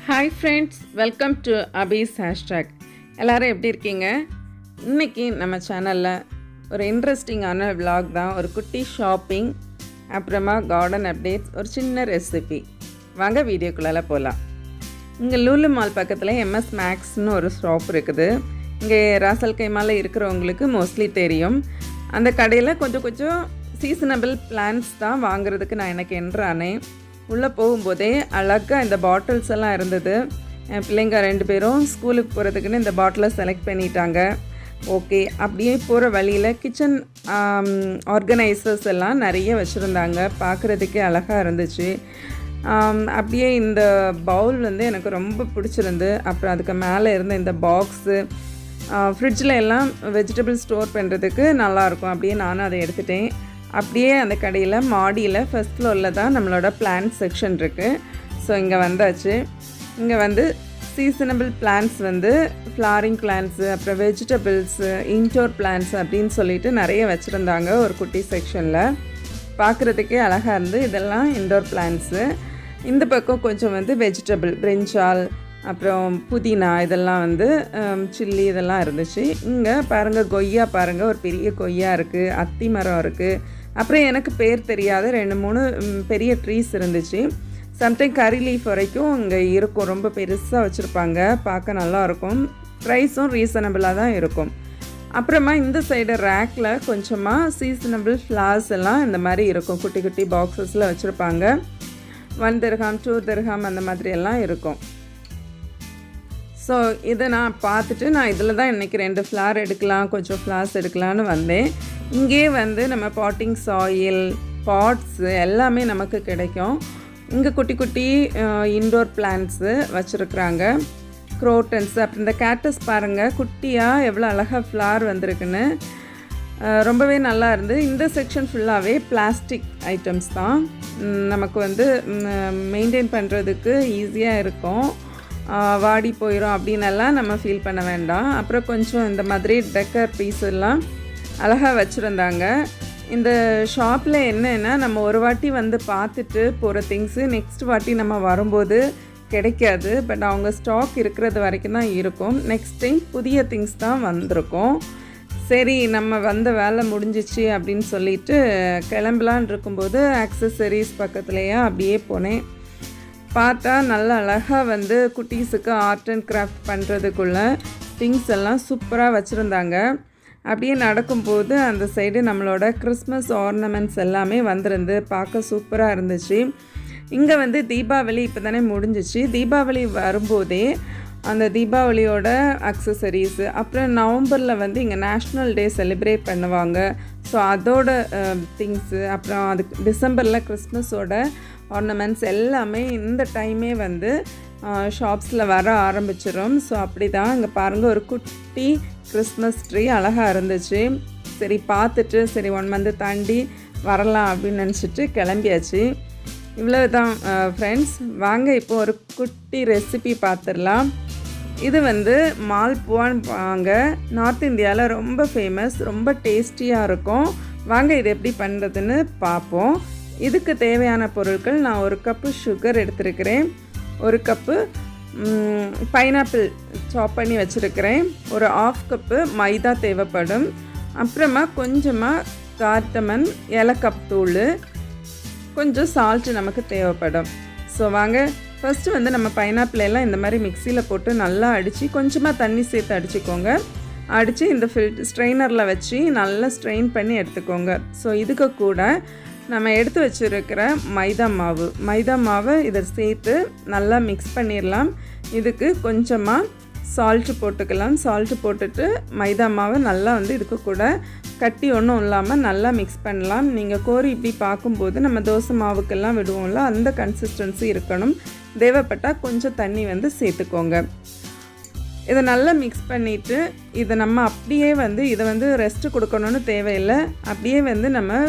Hi friends, welcome to Abbe's hashtag. எல்லோரும் எப்படி இருக்கீங்க? இன்றைக்கி நம்ம சேனலில் ஒரு இன்ட்ரெஸ்டிங்கான விலாக் தான். ஒரு குட்டி ஷாப்பிங், அப்புறமா கார்டன் அப்டேட்ஸ், ஒரு சின்ன ரெசிபி. வாங்க வீடியோக்குள்ளே போகலாம். இங்கே லூலு மால் பக்கத்தில் எம்எஸ் மேக்ஸ்னு ஒரு ஷாப் இருக்குது. இங்கே ராசல் கைமாவில் இருக்கிறவங்களுக்கு மோஸ்ட்லி தெரியும். அந்த கடையில் கொஞ்சம் சீசனபிள் பிளான்ஸ் தான் வாங்குறதுக்கு நான் எனக்கு என்ட்ரானேன். உள்ளே போகும்போதே அழகாக இந்த பாட்டில்ஸ் எல்லாம் இருந்தது. என் பிள்ளைங்க 2 பேரும் ஸ்கூலுக்கு போகிறதுக்குன்னு இந்த பாட்டிலை செலக்ட் பண்ணிட்டாங்க. ஓகே, அப்படியே போகிற வழியில் கிச்சன் ஆர்கனைசர்ஸ் எல்லாம் நிறைய வச்சுருந்தாங்க. பார்க்குறதுக்கே அழகாக இருந்துச்சு. அப்படியே இந்த பவுல் வந்து எனக்கு ரொம்ப பிடிச்சிருந்து. அப்புறம் அதுக்கு மேலே இருந்த இந்த பாக்ஸு, ஃப்ரிட்ஜில் எல்லாம் வெஜிடபிள் ஸ்டோர் பண்ணுறதுக்கு நல்லாயிருக்கும். அப்படியே நானும் அதை எடுத்துட்டேன். அப்படியே அந்த கடையில் மாடியில் ஃபர்ஸ்ட் ஃப்ளோரில் தான் நம்மளோட பிளான்ட் செக்ஷன் இருக்குது. ஸோ இங்கே வந்தாச்சு. இங்கே வந்து சீசனபிள் பிளான்ட்ஸ் வந்து ஃப்ளாரிங் பிளான்ட்ஸு, அப்புறம் வெஜிடபிள்ஸு, இன்டோர் பிளான்ட்ஸ் அப்படின்னு சொல்லிட்டு நிறைய வச்சுருந்தாங்க ஒரு குட்டி செக்ஷனில். பார்க்குறதுக்கே அழகாக இருந்து. இதெல்லாம் இன்டோர் பிளான்ட்ஸு. இந்த பக்கம் கொஞ்சம் வந்து வெஜிடபிள், பிரிஞ்சால், அப்புறம் புதினா, இதெல்லாம் வந்து சில்லி இதெல்லாம் இருந்துச்சு. இங்கே பாருங்கள், கொய்யா பாருங்கள், ஒரு பெரிய கொய்யா இருக்குது, அத்தி மரம் இருக்குது. அப்புறம் எனக்கு பேர் தெரியாத 2-3 பெரிய ட்ரீஸ் இருந்துச்சு. சம்டைம் கறி லீஃப் வரைக்கும் இங்கே இருக்கும். ரொம்ப பெருசாக வச்சுருப்பாங்க, பார்க்க நல்லாயிருக்கும். ப்ரைஸும் ரீசனபிளாக தான் இருக்கும். அப்புறமா இந்த சைடு ரேக்கில் கொஞ்சமாக சீசனபிள் ஃப்ளார்ஸ் எல்லாம் இந்த மாதிரி இருக்கும். குட்டி குட்டி பாக்ஸஸில் வச்சுருப்பாங்க. 1 திர்ஹாம் 2 திர்ஹாம் அந்த மாதிரி எல்லாம் இருக்கும். ஸோ இதை நான் பார்த்துட்டு நான் இதில் தான் இன்றைக்கி 2 ஃப்ளார் எடுக்கலாம், கொஞ்சம் ஃப்ளார்ஸ் எடுக்கலான்னு வந்தேன். இங்கே வந்து நம்ம பாட்டிங் சாயில், பாட்ஸு எல்லாமே நமக்கு கிடைக்கும். இங்கே குட்டி குட்டி இன்டோர் பிளான்ட்ஸு வச்சுருக்குறாங்க, க்ரோட்டன்ஸு. அப்புறம் இந்த கேட்டஸ் பாருங்கள், குட்டியாக எவ்வளோ அழகாக ஃப்ளார் வந்திருக்குன்னு. ரொம்பவே நல்லா இருந்து. இந்த செக்ஷன் ஃபுல்லாகவே பிளாஸ்டிக் ஐட்டம்ஸ் தான். நமக்கு வந்து மெயின்டைன் பண்ணுறதுக்கு ஈஸியாக இருக்கும். வாடி போயிடும் அப்படின்னெல்லாம் நம்ம ஃபீல் பண்ண வேண்டாம். அப்புறம் கொஞ்சம் இந்த மாதிரி டெக்கர் பீஸ் எல்லாம் அழகாக வச்சுருந்தாங்க. இந்த ஷாப்பில் என்னென்னா, நம்ம ஒரு வாட்டி வந்து பார்த்துட்டு போகிற திங்ஸு நெக்ஸ்ட் வாட்டி நம்ம வரும்போது கிடைக்காது. பட் அவங்க ஸ்டாக் இருக்கிறது வரைக்கும் தான் இருக்கும். நெக்ஸ்ட் டைம் புதிய திங்ஸ் தான் வந்திருக்கும். சரி, நம்ம வந்த வேலை முடிஞ்சிச்சு அப்படின்னு சொல்லிட்டு கிளம்பலான் இருக்கும்போது ஆக்சசரிஸ் பக்கத்துலேயே அப்படியே போனேன். பார்த்தா நல்ல அழகாக வந்து குட்டீஸுக்கு ஆர்ட் அண்ட் கிராஃப்ட் பண்ணுறதுக்குள்ள திங்ஸ் எல்லாம் சூப்பராக வச்சுருந்தாங்க. அப்படியே நடக்கும்போது அந்த சைடு நம்மளோட கிறிஸ்மஸ் ஆர்னமெண்ட்ஸ் எல்லாமே வந்திருந்து பார்க்க சூப்பராக இருந்துச்சு. இங்கே வந்து தீபாவளி இப்போ தானே முடிஞ்சிச்சு. தீபாவளி வரும்போதே அந்த தீபாவளியோட அக்சசரிஸு, அப்புறம் நவம்பரில் வந்து இங்கே நேஷ்னல் டே செலிப்ரேட் பண்ணுவாங்க. ஸோ அதோட திங்ஸு, அப்புறம் அதுக்கு டிசம்பரில் கிறிஸ்மஸோட ஆர்னமெண்ட்ஸ் எல்லாமே இந்த டைமே வந்து ஷாப்ஸில் வர ஆரம்பிச்சிடும். ஸோ அப்படி தான் இங்கே பாருங்கள், ஒரு குட்டி கிறிஸ்மஸ் ட்ரீ அழகாக இருந்துச்சு. சரி பார்த்துட்டு சரி 1 மந்த் தாண்டி வரலாம் அப்படின்னு நினச்சிட்டு கிளம்பியாச்சு. இவ்வளோ தான் ஃப்ரெண்ட்ஸ். வாங்க இப்போ ஒரு குட்டி ரெசிபி பார்த்துடலாம். இது வந்து மால்புவான்னு வாங்க, நார்த் இந்தியாவில் ரொம்ப ஃபேமஸ், ரொம்ப டேஸ்டியாக இருக்கும். வாங்க இது எப்படி பண்ணுறதுன்னு பார்ப்போம். இதுக்கு தேவையான பொருட்கள், நான் 1 கப்பு சுகர் எடுத்துருக்கிறேன், 1 கப்பு பைனாப்பிள் சாப் பண்ணி வச்சுருக்கிறேன், ஒரு 1/2 கப்பு மைதா தேவைப்படும், அப்புறமா கொஞ்சமாக கார்டமன், ஏலக்காய் தூள், கொஞ்சம் சால்ட்டு நமக்கு தேவைப்படும். ஸோ வாங்க ஃபஸ்ட்டு வந்து நம்ம பைனாப்பிள் எல்லாம் இந்த மாதிரி மிக்சியில் போட்டு நல்லா அடித்து, கொஞ்சமாக தண்ணி சேர்த்து அடிச்சுக்கோங்க. அடித்து இந்த ஸ்ட்ரெயினரில் வச்சு நல்லா ஸ்ட்ரெயின் பண்ணி எடுத்துக்கோங்க. ஸோ இதுக்கு கூட நம்ம எடுத்து வச்சுருக்கிற மைதா மாவை இதை சேர்த்து நல்லா மிக்ஸ் பண்ணிடலாம். இதுக்கு கொஞ்சமாக சால்ட்டு போட்டுக்கலாம். சால்ட்டு போட்டுட்டு மைதா மாவை நல்லா வந்து இதுக்கு கூட கட்டி ஒன்றும் இல்லாமல் நல்லா மிக்ஸ் பண்ணலாம். நீங்கள் கோரி இப்படி பார்க்கும்போது நம்ம தோசை மாவுக்கெல்லாம் விடுவோம்ல, அந்த கன்சிஸ்டன்சி இருக்கணும். தேவைப்பட்டால் கொஞ்சம் தண்ணி வந்து சேர்த்துக்கோங்க. இதை நல்லா மிக்ஸ் பண்ணிவிட்டு இதை நம்ம அப்படியே வந்து இதை வந்து ரெஸ்ட்டு கொடுக்கணுன்னு தேவையில்லை. அப்படியே வந்து நம்ம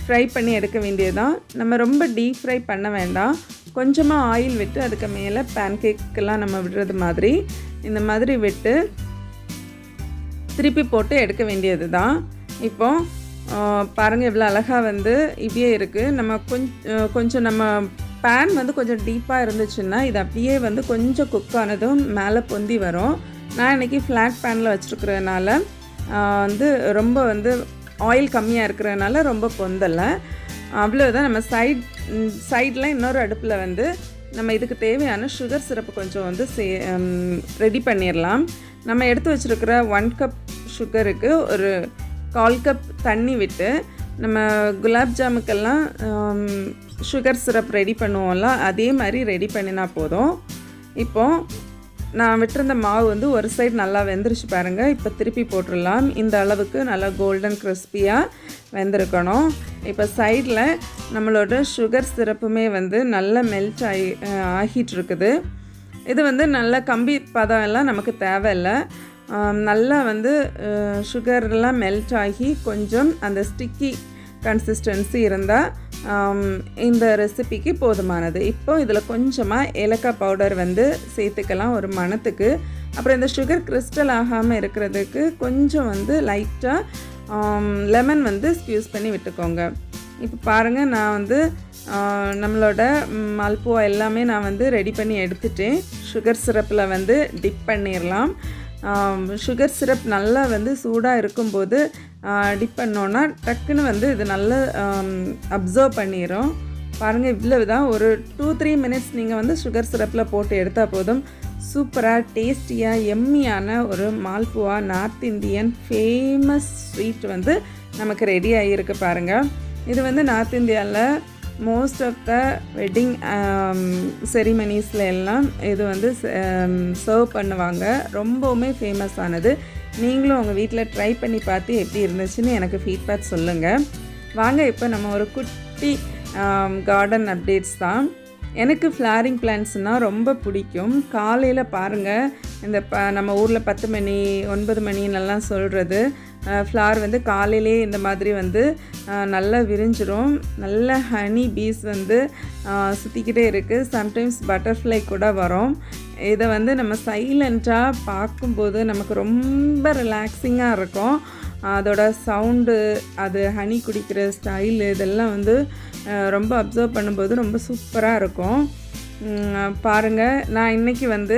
ஃப்ரை பண்ணி எடுக்க வேண்டியதுதான். நம்ம ரொம்ப டீப் ஃப்ரை பண்ண வேண்டாம். கொஞ்சமாக ஆயில் விட்டு அதுக்கு மேலே பேன்கேக்கெல்லாம் நம்ம விடுறது மாதிரி இந்த மாதிரி விட்டு திருப்பி போட்டு எடுக்க வேண்டியது தான். இப்போது பாருங்கள், இவ்வளோ அழகாக வந்து இப்படியே இருக்குது. நம்ம கொஞ்சம் நம்ம பேன் வந்து கொஞ்சம் டீப்பாக இருந்துச்சுன்னா இது அப்படியே வந்து கொஞ்சம் குக் ஆனதும் மேலே பொந்தி வரும். நான் இன்றைக்கி ஃப்ளாட் பேனில் வச்சுருக்கிறதுனால வந்து ரொம்ப வந்து ஆயில் கம்மியாக இருக்கிறதுனால ரொம்ப பொந்தலை. அவ்வளோதான். நம்ம சைடில் இன்னொரு அடுப்பில் வந்து நம்ம இதுக்கு தேவையான சுகர் சிரப்பு கொஞ்சம் வந்து ரெடி பண்ணிடலாம். நம்ம எடுத்து வச்சுருக்கிற 1 கப் சுகருக்கு ஒரு 1/4 கப் தண்ணி விட்டு நம்ம குலாப் ஜாமுக்கெல்லாம் சுகர் சிரப் ரெடி பண்ணுவோம்ல, அதே மாதிரி ரெடி பண்ணினா போதும். இப்போது நான் விட்டுருந்த மாவு வந்து ஒரு சைடு நல்லா வெந்துருச்சு பாருங்கள். இப்போ திருப்பி போட்டுடலாம். இந்த அளவுக்கு நல்லா கோல்டன் கிறிஸ்பியாக வெந்திருக்கணும். இப்போ சைடில் நம்மளோட சுகர் சிரப்புமே வந்து நல்லா மெல்ட் ஆகிட்டுருக்குது. இது வந்து நல்ல கம்பி பதம் எல்லாம் நமக்கு தேவையில்லை. நல்லா வந்து சுகர்லாம் மெல்ட் ஆகி கொஞ்சம் அந்த ஸ்டிக்கி கன்சிஸ்டன்சி இருந்தால் இந்த ரெசிபிக்கு போதுமானது. இப்போ இதில் கொஞ்சமாக ஏலக்காய் பவுடர் வந்து சேர்த்துக்கலாம் ஒரு மணத்துக்கு. அப்புறம் இந்த சுகர் கிறிஸ்டல் ஆகாமல் இருக்கிறதுக்கு கொஞ்சம் வந்து லைட்டாக லெமன் வந்து ஸ்க்யூஸ் பண்ணி விட்டுக்கோங்க. இப்போ பாருங்கள், நான் வந்து நம்மளோட மல்புவா எல்லாமே நான் வந்து ரெடி பண்ணி எடுத்துட்டேன். சுகர் சிரப்பில் வந்து டிப் பண்ணிடலாம். சுகர் சிரப் நல்லா வந்து சூடாக இருக்கும்போது டிப் பண்ணோன்னா டக்குன்னு வந்து இது நல்லா அப்சர்வ் பண்ணிடும். பாருங்கள், இவ்வளவு தான். ஒரு 2-3 மினிட்ஸ் நீங்கள் வந்து சுகர் சிரப்பில் போட்டு எடுத்தால் போதும். சூப்பராக டேஸ்டியாக எம்மியான ஒரு malpua north Indian famous sweet வந்து நமக்கு ரெடி ஆகியிருக்கு பாருங்கள். இது வந்து நார்த் இந்தியாவில் மோஸ்ட் ஆஃப் த வெட்டிங் செரிமனிஸில் எல்லாம் இது வந்து சர்வ் பண்ணுவாங்க. ரொம்பவுமே ஃபேமஸ் ஆனது. நீங்களும் உங்கள் வீட்டில் ட்ரை பண்ணி பார்த்து எப்படி இருந்துச்சுன்னு எனக்கு ஃபீட்பேக் சொல்லுங்கள். வாங்க, இப்போ நம்ம ஒரு குட்டி கார்டன் அப்டேட்ஸ் தான். எனக்கு ஃப்ளாரிங் பிளான்ட்ஸ்னால் ரொம்ப பிடிக்கும். காலையில் பாருங்கள், இந்த நம்ம ஊரில் 10 மணி 9 மணின்னெல்லாம் சொல்கிறது ஃப்ளார் வந்து காலையிலே இந்த மாதிரி வந்து நல்லா விரிஞ்சிரும். நல்ல ஹனி பீஸ் வந்து சுற்றிக்கிட்டே இருக்குது. சம்டைம்ஸ் பட்டர்ஃப்ளை கூட வரும். இதை வந்து நம்ம சைலண்ட்டாக பார்க்கும்போது நமக்கு ரொம்ப ரிலாக்ஸிங்காக இருக்கும். அதோட சவுண்டு, அது ஹனி குடிக்கிற ஸ்டைலு, இதெல்லாம் வந்து ரொம்ப அப்சர்வ் பண்ணும்போது ரொம்ப சூப்பராக இருக்கும். பாருங்கள், நான் இன்றைக்கி வந்து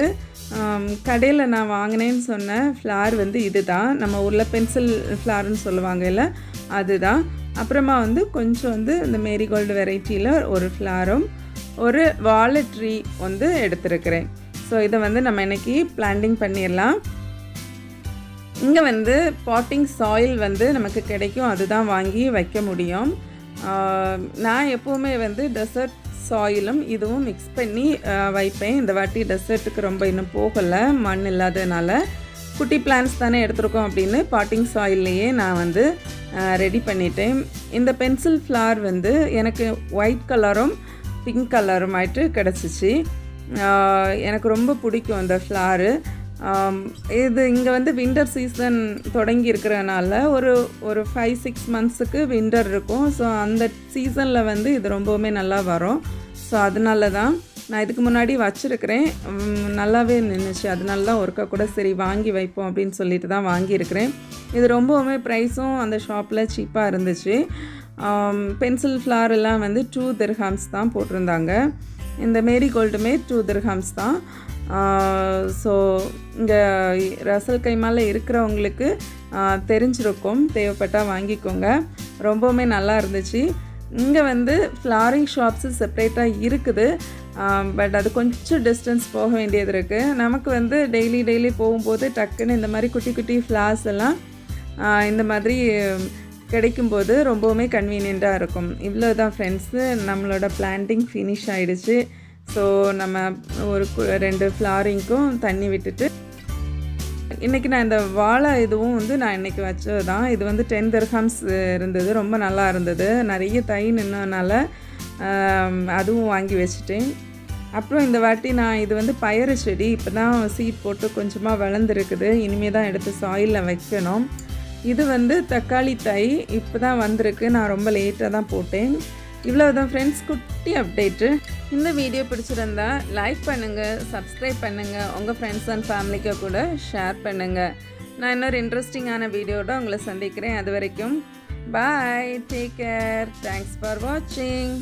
கடையில் நான் வாங்கினேன்னு சொன்ன ஃப்ளார் வந்து இது தான். நம்ம ஊரில் பென்சில் ஃப்ளார்னு சொல்லுவாங்க இல்லை, அதுதான். அப்புறமா வந்து கொஞ்சம் வந்து இந்த மேரிகோல்டு வெரைட்டியில் ஒரு ஃப்ளாரும் ஒரு வாலெட் ட்ரீ வந்து எடுத்துருக்கிறேன். ஸோ இதை வந்து நம்ம இன்றைக்கி பிளான்டிங் பண்ணிடலாம். இங்கே வந்து பாட்டிங் சாயில் வந்து நமக்கு கிடைக்கும், அதுதான் வாங்கி வைக்க முடியும். நான் எப்போவுமே வந்து டெசர்ட் சாயிலும் இதுவும் மிக்ஸ் பண்ணி வைப்பேன். இந்த வாட்டி டெசர்ட்டுக்கு ரொம்ப இன்னும் போகலை, மண் இல்லாததுனால. குட்டி பிளான்ஸ் தானே எடுத்துருக்கோம் அப்படின்னு பாட்டிங் சாயில்லையே நான் வந்து ரெடி பண்ணிட்டேன். இந்த பென்சில் ஃப்ளார் வந்து எனக்கு ஒயிட் கலரும் பிங்க் கலரும் ஆகிட்டு கிடச்சிச்சு. எனக்கு ரொம்ப பிடிக்கும் இந்த ஃப்ளாரு. இது இங்கே வந்து வின்டர் சீசன் தொடங்கி இருக்கிறதுனால ஒரு 5-6 மந்த்ஸுக்கு வின்டர் இருக்கும். ஸோ அந்த சீசனில் வந்து இது ரொம்பவுமே நல்லா வரும். ஸோ அதனால தான் நான் இதுக்கு முன்னாடி வச்சுருக்கிறேன். நல்லாவே நின்றுச்சு. அதனால தான் ஒருக்கா கூட சரி வாங்கி வைப்போம் அப்படின்னு சொல்லிட்டு தான் வாங்கியிருக்கிறேன். இது ரொம்பவுமே ப்ரைஸும் அந்த ஷாப்பில் சீப்பாக இருந்துச்சு. பென்சில் ஃப்ளார் எல்லாம் வந்து 2 dirhams தான் போட்டிருந்தாங்க. இந்த மேரிகோல்டுமே 2 dirhams தான். ஸோ இங்கே ரசல் கைமால இருக்கிறவங்களுக்கு தெரிஞ்சிருக்கும், தேவைப்பட்டால் வாங்கிக்கோங்க. ரொம்பவுமே நல்லா இருந்துச்சு. இங்கே வந்து ஃப்ளாரிங் ஷாப்ஸு செப்ரேட்டாக இருக்குது. பட் அது கொஞ்சம் டிஸ்டன்ஸ் போக வேண்டியது இருக்குது. நமக்கு வந்து டெய்லி போகும்போது டக்குன்னு இந்த மாதிரி குட்டி குட்டி ஃப்ளார்ஸ் எல்லாம் இந்த மாதிரி கிடைக்கும்போது ரொம்பவுமே கன்வீனியண்ட்டாக இருக்கும். இவ்வளோ தான் ஃப்ரெண்ட்ஸு, நம்மளோட பிளான்டிங் ஃபினிஷ் ஆகிடுச்சு. ஸோ நம்ம ஒரு 2 ஃப்ளாரிங்க்கும் தண்ணி விட்டுட்டு இன்றைக்கி நான் இந்த வாழை இதுவும் வந்து நான் இன்றைக்கி வச்சது தான். இது வந்து 10 dirhams இருந்தது. ரொம்ப நல்லா இருந்தது. நிறைய தை நின்றனால அதுவும் வாங்கி வச்சுட்டேன். அப்புறம் இந்த வாட்டி நான் இது வந்து பயறு செடி இப்போ தான் சீட் போட்டு கொஞ்சமாக வளர்ந்துருக்குது. இனிமேல் தான் எடுத்து சாயிலில் வைக்கணும். இது வந்து தக்காளி தை இப்போ தான் வந்திருக்கு. நான் ரொம்ப லேட்டாக தான் போட்டேன். இவ்வளோ தான் ஃப்ரெண்ட்ஸ், குட்டி அப்டேட்டு. இந்த வீடியோ பிடிச்சிருந்தா லைக் பண்ணுங்கள், சப்ஸ்கிரைப் பண்ணுங்கள், உங்கள் ஃப்ரெண்ட்ஸ் அண்ட் ஃபேமிலிக்கு கூட ஷேர் பண்ணுங்கள். நான் இன்னொரு இன்ட்ரெஸ்டிங்கான வீடியோட உங்களை சந்திக்கிறேன். அது வரைக்கும் பாய், டேக் கேர், தேங்க்ஸ் ஃபார் வாட்சிங்.